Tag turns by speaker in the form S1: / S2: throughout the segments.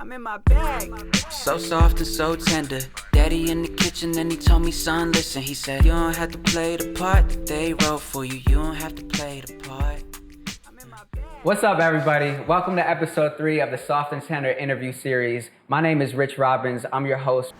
S1: I'm in my bag. So soft and so tender. Daddy in the kitchen and he told me, son, listen. He said, you don't have to play the part that they wrote for you. You don't have to play the part.
S2: What's up, everybody? Welcome to episode 3 of the Soft and Tender interview series. My name is Rich Robbins. I'm your host.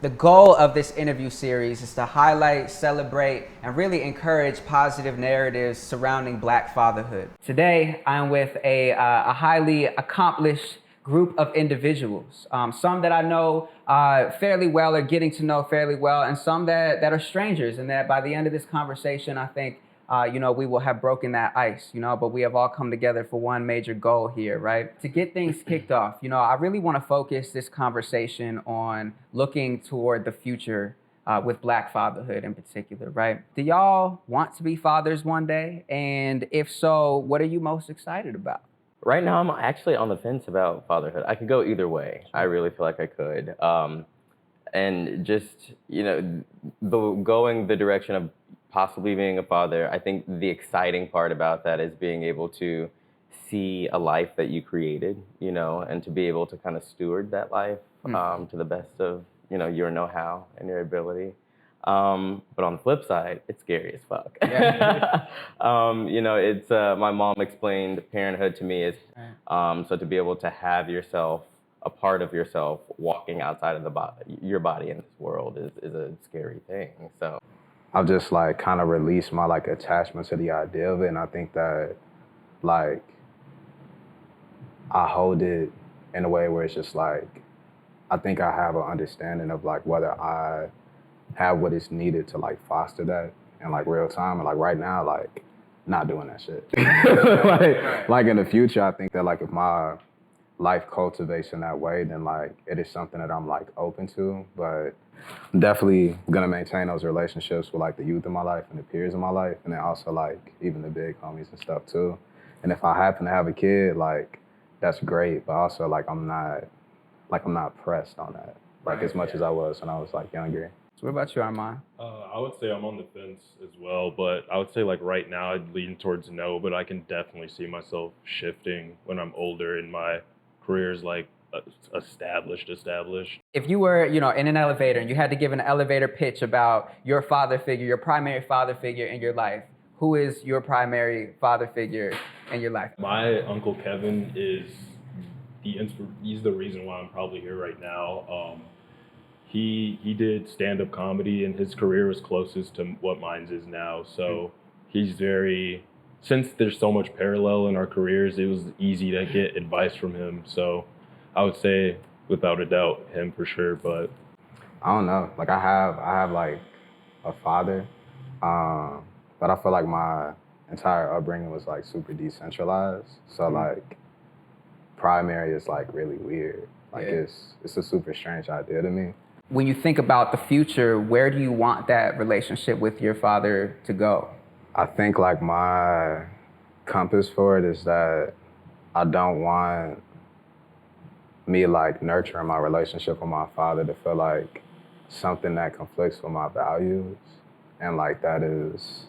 S2: The goal of this interview series is to highlight, celebrate, and really encourage positive narratives surrounding Black fatherhood. Today, I'm with a highly accomplished group of individuals. Some that I know fairly well or getting to know fairly well, and some that are strangers, and that by the end of this conversation, I think we will have broken that ice, but we have all come together for one major goal here, right? To get things kicked off, I really want to focus this conversation on looking toward the future with Black fatherhood in particular, right? Do y'all want to be fathers one day? And if so, what are you most excited about?
S3: Right now, I'm actually on the fence about fatherhood. I could go either way. I really feel like I could. And just, going the direction of possibly being a father, I think the exciting part about that is being able to see a life that you created, and to be able to kind of steward that life to the best of, your know-how and your ability. But on the flip side, it's scary as fuck. Yeah. It's my mom explained parenthood to me is so to be able to have yourself, a part of yourself, walking outside of your body in this world is a scary thing. So
S4: I've just kind of released my attachment to the idea of it, and I think that I hold it in a way where it's just I think I have an understanding of whether I have what is needed to foster that in real time, and right now not doing that shit. In the future, I think that if my life cultivates in that way, then it is something that I'm open to, but I'm definitely gonna maintain those relationships with the youth in my life and the peers in my life, and then also even the big homies and stuff too. And if I happen to have a kid, that's great, but also I'm not pressed on that as much as I was when I was younger.
S2: So what about you, Armond?
S5: I would say I'm on the fence as well, but I would say right now I'd lean towards no, but I can definitely see myself shifting when I'm older and my career's established.
S2: If you were, in an elevator and you had to give an elevator pitch about your father figure, your primary father figure in your life, who is your primary father figure in your life?
S5: My Uncle Kevin is he's the reason why I'm probably here right now. He did stand-up comedy, and his career was closest to what mine is now. So he's since there's so much parallel in our careers, it was easy to get advice from him. So I would say, without a doubt, him for sure. But
S4: I don't know. I have a father, but I feel my entire upbringing was super decentralized. So primary is really weird. It's a super strange idea to me.
S2: When you think about the future, where do you want that relationship with your father to go?
S4: I think my compass for it is that I don't want me nurturing my relationship with my father to feel something that conflicts with my values, and that is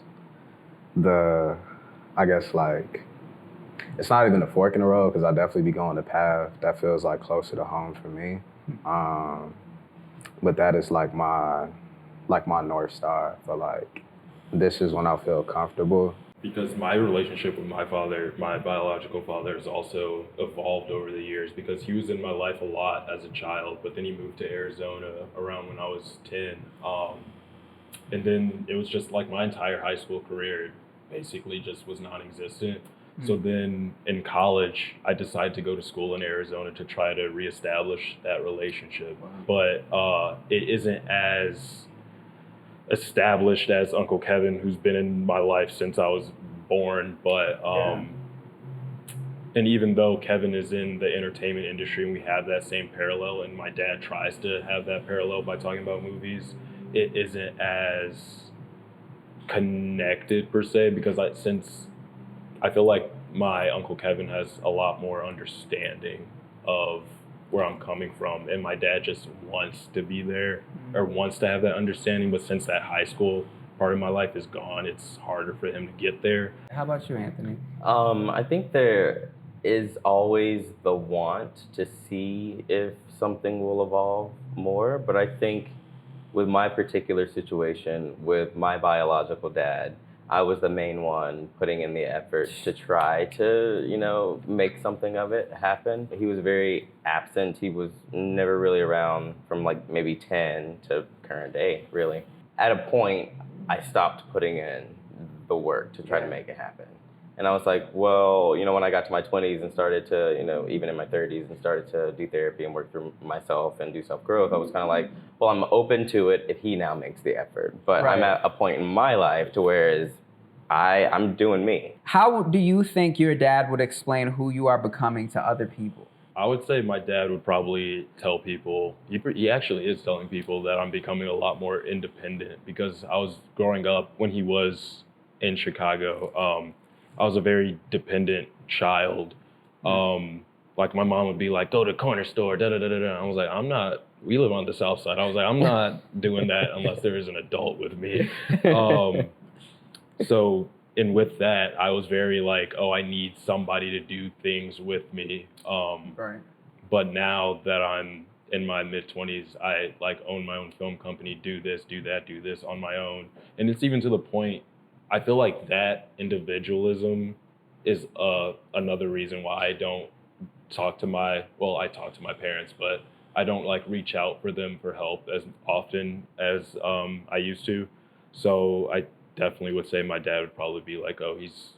S4: it's not even a fork in the road, because I definitely be going the path that feels closer to home for me. But that is my North Star for this is when I feel comfortable.
S5: because my relationship with my father, my biological father, has also evolved over the years, because he was in my life a lot as a child, but then he moved to Arizona around when I was 10. And then it was just my entire high school career basically just was non-existent. So then in college, I decided to go to school in Arizona to try to reestablish that relationship. But it isn't as established as Uncle Kevin, who's been in my life since I was born. But and even though Kevin is in the entertainment industry and we have that same parallel, and my dad tries to have that parallel by talking about movies, it isn't as connected per se, because since I feel like my Uncle Kevin has a lot more understanding of where I'm coming from, and my dad just wants to be there or wants to have that understanding. But since that high school part of my life is gone, it's harder for him to get there.
S2: How about you, Anthony?
S3: I think there is always the want to see if something will evolve more. But I think with my particular situation, with my biological dad, I was the main one putting in the effort to try to, make something of it happen. He was very absent. He was never really around from like maybe 10 to current day, really. At a point, I stopped putting in the work to try to make it happen. And I was like, well, when I got to my 20s and started to, even in my 30s and started to do therapy and work through myself and do self-growth, I was kind of like, well, I'm open to it if he now makes the effort. But I'm at a point in my life to where I'm doing me.
S2: How do you think your dad would explain who you are becoming to other people?
S5: I would say my dad would probably tell people, he actually is telling people that I'm becoming a lot more independent, because I was growing up when he was in Chicago. I was a very dependent child. Like my mom would be like, go to the corner store, da da da da da. I was like, we live on the south side. I was like, I'm not doing that unless there is an adult with me. And with that, I was very like, oh, I need somebody to do things with me.
S2: Right.
S5: But now that I'm in my mid-20s, I like own my own film company, do this, do that, do this on my own. And it's even to the point, I feel like that individualism is another reason why I don't talk to I talk to my parents, but I don't like reach out for them for help as often as I used to. So I definitely would say my dad would probably be like, oh, he's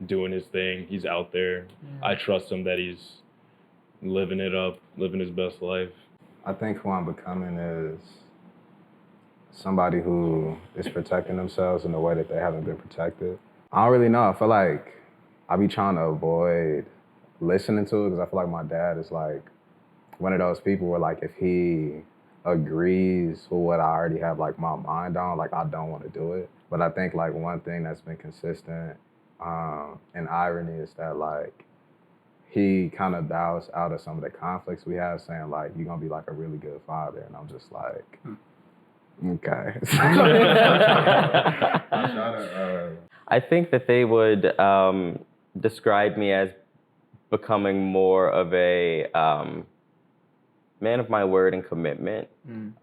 S5: doing his thing, he's out there. I trust him that he's living it up, living his best life.
S4: I think who I'm becoming is somebody who is protecting themselves in a way that they haven't been protected. I don't really know. I feel like I be trying to avoid listening to it, because I feel like my dad is like one of those people where like if he agrees with what I already have like my mind on, like I don't want to do it. But I think like one thing that's been consistent in irony is that like he kind of bows out of some of the conflicts we have, saying like, you're gonna be like a really good father. And I'm just like, okay.
S3: I think that they would describe me as becoming more of a man of my word and commitment.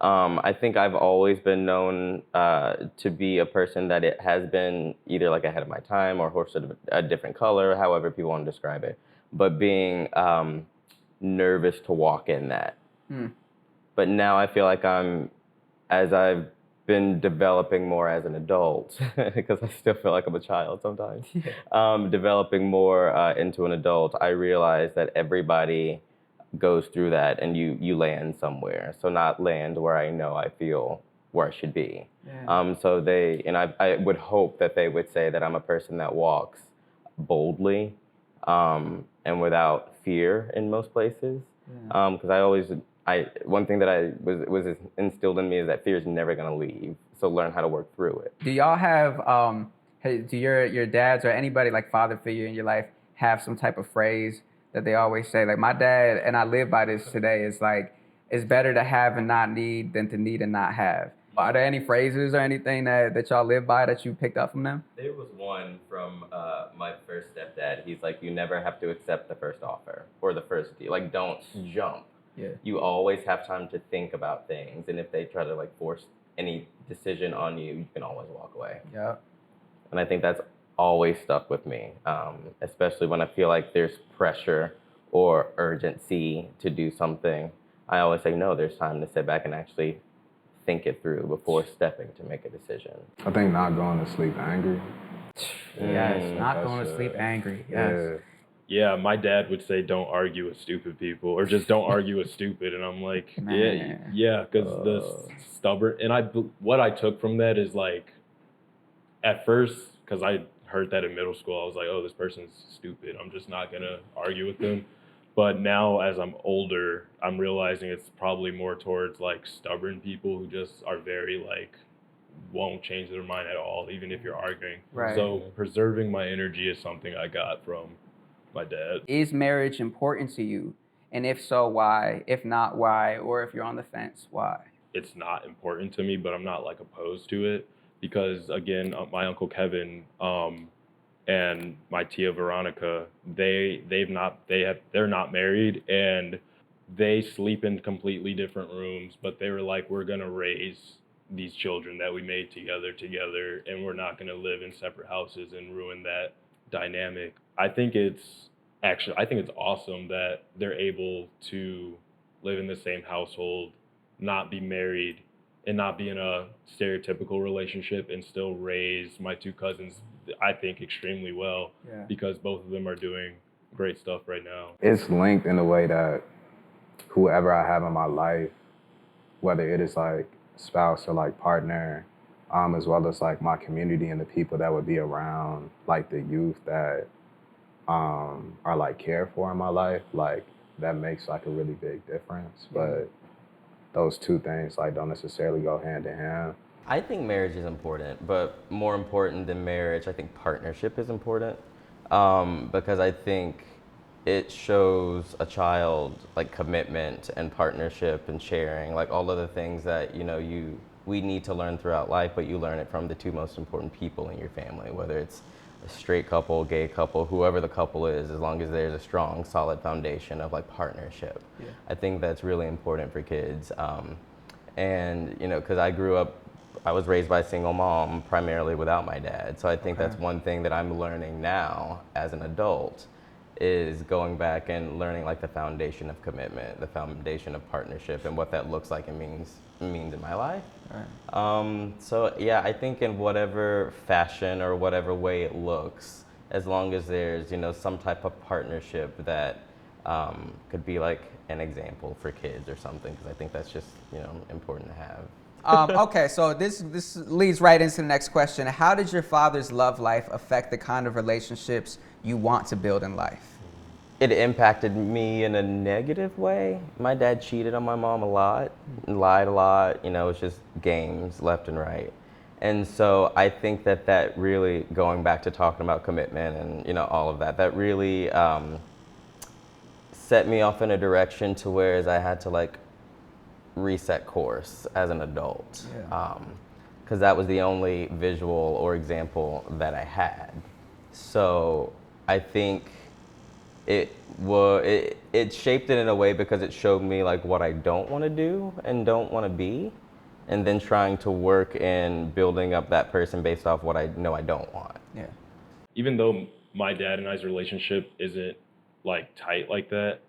S3: I think I've always been known to be a person that it has been either like ahead of my time or horse of a different color, however people want to describe it, but being nervous to walk in that. But now I feel like as I've been developing more as an adult, because I still feel like I'm a child sometimes, developing more into an adult, I realize that everybody goes through that, and you land somewhere. So not land where I know I feel where I should be. So I would hope that they would say that I'm a person that walks boldly and without fear in most places. Because one thing that was instilled in me is that fear is never gonna leave. So learn how to work through it.
S2: Do y'all have, do your dads or anybody like father figure in your life have some type of phrase that they always say? Like my dad, and I live by this today, is like, it's better to have and not need than to need and not have. Are there any phrases or anything that y'all live by that you picked up from them?
S3: There was one from my first stepdad. He's like, you never have to accept the first offer or the first deal. Like, don't jump. You always have time to think about things. And if they try to like force any decision on you, you can always walk away. And I think that's always stuck with me, especially when I feel like there's pressure or urgency to do something. I always say, no, there's time to sit back and actually think it through before stepping to make a decision.
S4: I think not going to sleep angry.
S2: Not going to sleep angry.
S5: Yeah, my dad would say, don't argue with stupid people, or just don't argue with stupid. And I'm like, yeah, because the stubborn, and what I took from that is like, at first, because I heard that in middle school, I was like, oh, this person's stupid, I'm just not gonna argue with them. But now as I'm older, I'm realizing it's probably more towards like stubborn people who just are very like, won't change their mind at all, even if you're arguing. So preserving my energy is something I got from my dad.
S2: Is marriage important to you? And if so, why? If not, why? Or if you're on the fence, why?
S5: It's not important to me, but I'm not like opposed to it, because again, my Uncle Kevin, and my tia Veronica, they're not married, and they sleep in completely different rooms, but they were like, we're gonna raise these children that we made together, and we're not gonna live in separate houses and ruin that dynamic. I think it's awesome that they're able to live in the same household, not be married, and not be in a stereotypical relationship, and still raise my two cousins, I think, extremely well,
S2: Yeah.
S5: because both of them are doing great stuff right now.
S4: It's linked in the way that whoever I have in my life, whether it is like spouse or like partner, as well as like my community and the people that would be around, like the youth that are like cared for in my life, like that makes like a really big difference. But those two things like don't necessarily go hand in hand.
S3: I think marriage is important, but more important than marriage, I think partnership is important, because I think it shows a child like commitment and partnership and sharing, like all of the things that we need to learn throughout life, but you learn it from the two most important people in your family, whether it's a straight couple, gay couple, whoever the couple is, as long as there's a strong, solid foundation of like partnership.
S2: Yeah.
S3: I think that's really important for kids. And because I was raised by a single mom, primarily without my dad. So I think that's one thing that I'm learning now as an adult, is going back and learning like the foundation of commitment, the foundation of partnership, and what that looks like and means in my life.
S2: Right.
S3: So yeah, I think in whatever fashion or whatever way it looks, as long as there's some type of partnership that could be like an example for kids or something, because I think that's just important to have.
S2: Okay, so this leads right into the next question. How did your father's love life affect the kind of relationships you want to build in life?
S3: It impacted me in a negative way. My dad cheated on my mom a lot, lied a lot. It was just games left and right. And so I think that really, going back to talking about commitment and all of that really set me off in a direction to whereas I had to like reset course as an adult, because that was the only visual or example that I had. So I think it shaped it in a way because it showed me like what I don't want to do and don't want to be, and then trying to work in building up that person based off what I know I don't want.
S2: Yeah.
S5: Even though my dad and I's relationship isn't like tight like that,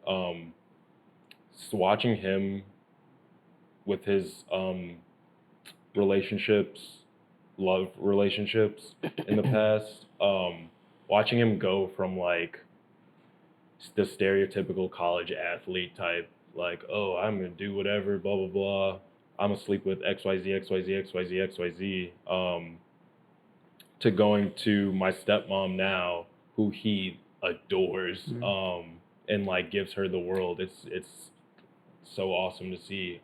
S5: just watching him with his love relationships in the past, watching him go from like the stereotypical college athlete type, like, oh, I'm gonna do whatever, blah blah blah, I'm gonna sleep with XYZ, XYZ, XYZ, XYZ, to going to my stepmom now, who he adores, and like gives her the world. It's so awesome to see.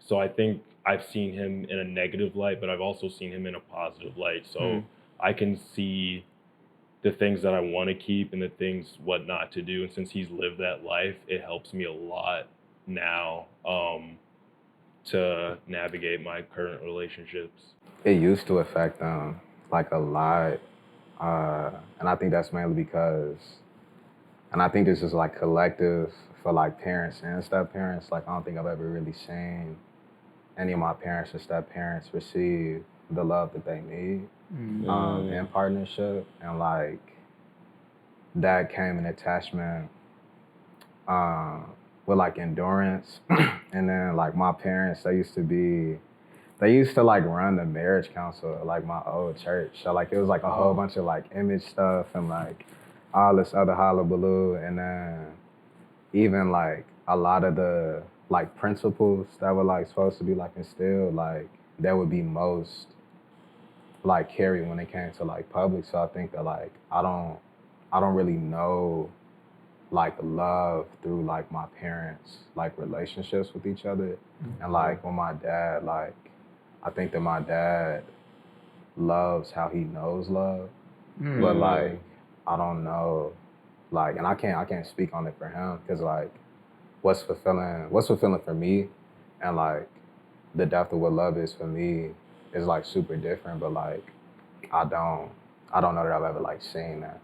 S5: So I think I've seen him in a negative light, but I've also seen him in a positive light. So I can see the things that I want to keep and the things what not to do. And since he's lived that life, it helps me a lot now, to navigate my current relationships.
S4: It used to affect them like a lot, and I think that's mainly because, and I think this is like collective for like parents and step parents. Like I don't think I've ever really seen any of my parents or step parents receive the love that they need in partnership, and like that came an attachment with like endurance, and then like my parents, they used to like run the marriage council at like my old church. So like it was like a whole bunch of like image stuff and like all this other hullabaloo, and then even like a lot of the like principles that were like supposed to be like instilled, like that would be most like carried when it came to like public. So I think that like I don't really know like love through like my parents like relationships with each other. And like when my dad, like I think that my dad loves how he knows love, but like I don't know, like, and I can't speak on it for him, because like what's fulfilling for me, and like the depth of what love is for me is like super different. But like I I don't know that I've ever like seen that.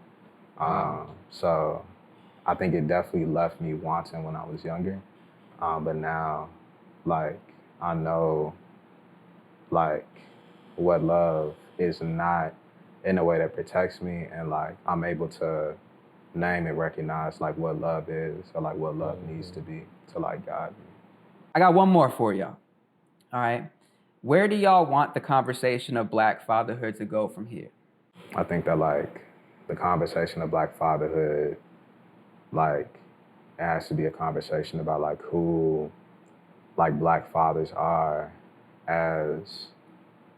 S4: So I think it definitely left me wanting when I was younger. But now, like, I know, like, what love is not in a way that protects me, and like I'm able to name and recognize like what love is, or like what love needs to be to like guide me.
S2: I got one more for y'all. All right. Where do y'all want the conversation of Black fatherhood to go from here?
S4: I think that like the conversation of Black fatherhood, like it has to be a conversation about like who like Black fathers are as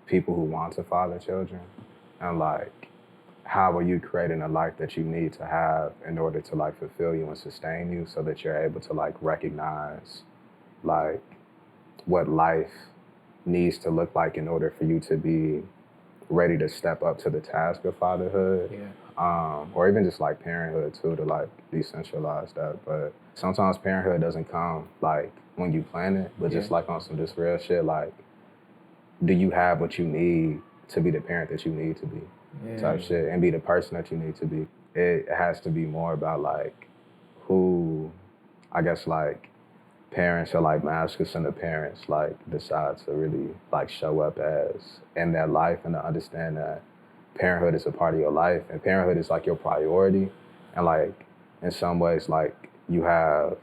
S4: people who want to father children, and like how are you creating a life that you need to have in order to like fulfill you and sustain you, so that you're able to like recognize like what life needs to look like in order for you to be ready to step up to the task of fatherhood. Or even just like parenthood too, to like decentralize that. But sometimes parenthood doesn't come like when you plan it, but just like on some just real shit, like do you have what you need to be the parent that you need to be, type shit, and be the person that you need to be. It has to be more about like who, I guess like parents or like masters and the parents like decide to really like show up as in their life, and to understand that parenthood is a part of your life, and parenthood is like your priority, and like in some ways like you have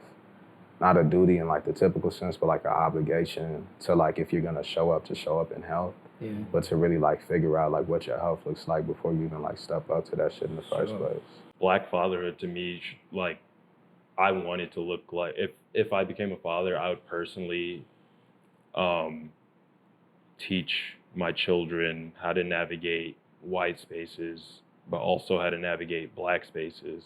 S4: not a duty in like the typical sense, but like an obligation to like, if you're gonna show up, to show up in health, but to really like figure out like what your health looks like before you even like step up to that shit in the first place.
S5: Black fatherhood to me, like I want it to look like, if I became a father, I would personally teach my children how to navigate white spaces, but also how to navigate Black spaces.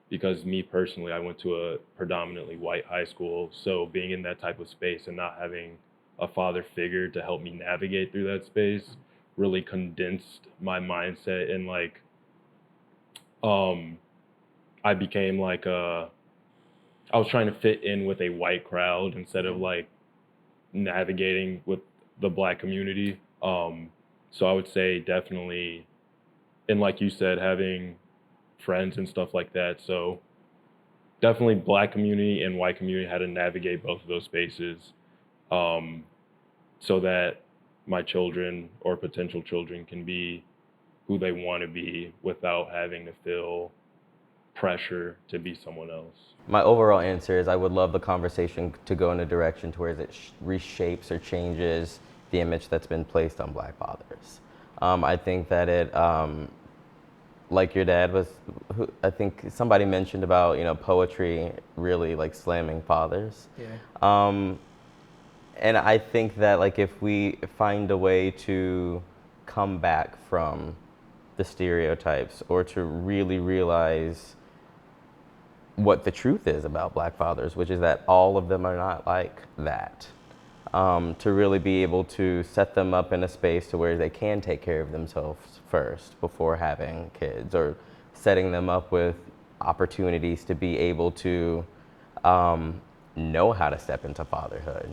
S5: Because me personally, I went to a predominantly white high school, so being in that type of space and not having a father figure to help me navigate through that space really condensed my mindset, and like I became like I was trying to fit in with a white crowd instead of like navigating with the Black community. So I would say definitely, and like you said, having friends and stuff like that. So definitely Black community and white community, how to navigate both of those spaces, so that my children or potential children can be who they want to be without having to feel pressure to be someone else.
S3: My overall answer is I would love the conversation to go in a direction to where it reshapes or changes the image that's been placed on Black fathers. I think that it, like your dad was, I think somebody mentioned about, you know, poetry really like slamming fathers. And I think that like if we find a way to come back from the stereotypes, or to really realize what the truth is about Black fathers, which is that all of them are not like that. To really be able to set them up in a space to where they can take care of themselves first before having kids, or setting them up with opportunities to be able to know how to step into fatherhood.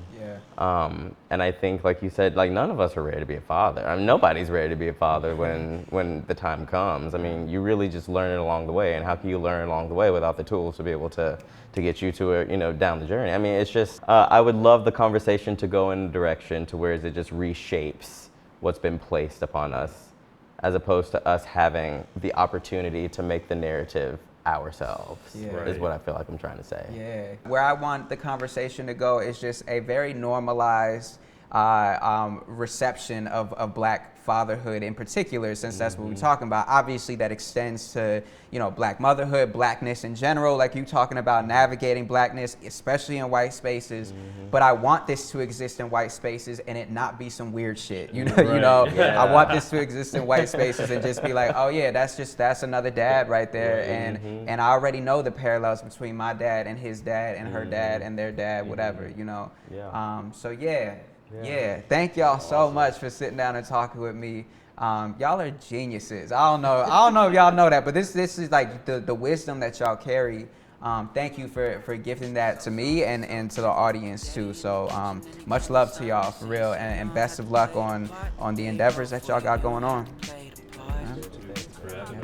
S3: And I think, like you said, like none of us are ready to be a father. I mean, nobody's ready to be a father when the time comes. I mean, you really just learn it along the way, and how can you learn along the way without the tools to be able to get you to it, you know, down the journey? I mean, it's just, I would love the conversation to go in a direction to where it just reshapes what's been placed upon us, as opposed to us having the opportunity to make the narrative ourselves, is what I feel like I'm trying to say.
S2: Where I want the conversation to go is just a very normalized reception of Black fatherhood in particular, since that's what we're talking about. Obviously that extends to, you know, Black motherhood, Blackness in general, like you talking about navigating Blackness, especially in white spaces. But I want this to exist in white spaces and it not be some weird shit, you know. I want this to exist in white spaces and just be like, oh yeah, that's another dad right there. And I already know the parallels between my dad and his dad and her dad and their dad, whatever, you know. So yeah, thank y'all so much for sitting down and talking with me. Y'all are geniuses. I don't know if y'all know that, but this is like the wisdom that y'all carry. Thank you for gifting that to me and to the audience too. So much love to y'all for real, and best of luck on the endeavors that y'all got going on.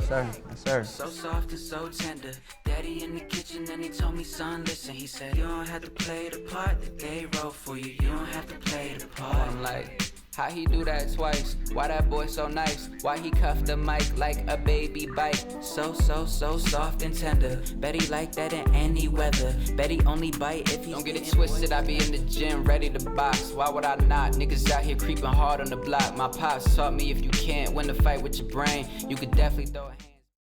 S2: Yes, sir. Yes, sir.
S1: So soft and so tender. Daddy in the kitchen and he told me, son, listen. He said, you don't have to play the part that they wrote for you. You don't have to play the part.
S2: I'm like, how he do that twice? Why that boy so nice? Why he cuff the mic like a baby bite?
S1: So soft and tender. Bet he like that in any weather. Bet he only bite if he's
S2: Don't get it
S1: getting
S2: twisted, I be in the gym ready to box. Why would I not? Niggas out here creeping hard on the block. My pops taught me if you can't win the fight with your brain, you could definitely throw a hand.